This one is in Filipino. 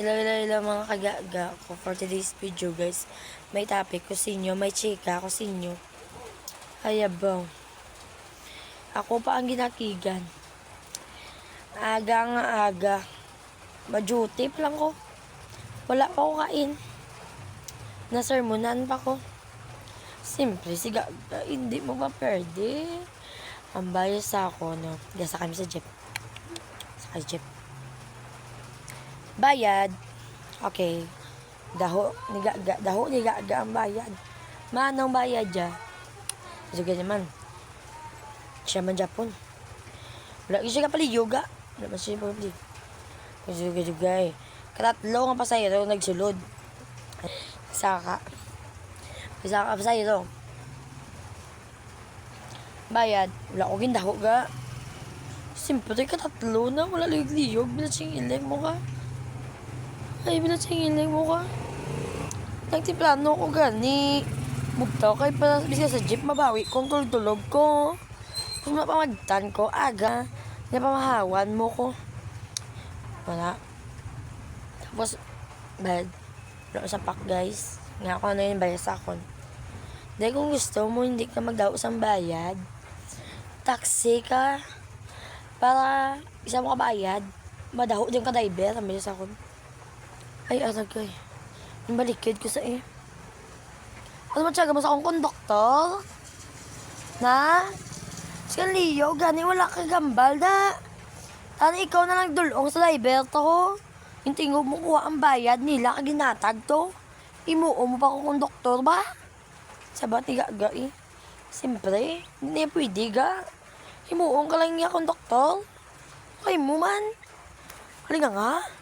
Hello mga kagaga ko for today's video guys. May topic ko sa inyo, may chika ko sa inyo. Ayabaw. Ako pa ang ginakigan. Aga nga aga. Majutip lang ko. Wala pa ko kain. Nasermonan pa ko. Siyempre, si gaga, hindi mo pa pwede. Ang bias ako, no? Gasa kami sa jeep. Sa jeep. Bayad. Okay. Daho ni gaga ang bayad. Manong bayad ja. Juga naman. Siya man Japon. Wala siya ka pala yoga. Wala man siya pala. Juga eh. Katatlo nga pasayro nagsulod. Saka pasayro. Bayad. Wala ko gindaho ga. Siyempre katatlo na. Wala liyog-liyog. Bila siyang ilang mo ka. Ay, binatsingiling mo ka. Nagtiplano ko gani. Bugtaw kay pa bisa sa jeep mabawi kung tulog ko. Kung mapamagtan ko, aga. Napamahawan mo ko. Wala. Tapos, bad. Wala sa pack guys. Nga ako ano yung bayas akon. Dahil kung gusto mo, hindi ka magdaos ang bayad. Taxi ka. Para isa mo kabayad. Madaho din ka driver. Ang bayas akon. Ay, aragay. Yung balikid ko sa Ano matyaga mo sa akong konduktor? Na? Sikan Leo, gani wala ka gambal na. Tano ikaw na lang dulong sa driver to ko. Yung tingog mo kuha ang bayad nila ka ginatag to. Imuo mo pa akong konduktor ba? Sabat ni gaga Siyempre, hindi na pwede ga. Imuong ka lang niya konduktor. Okay mo man. Halika nga.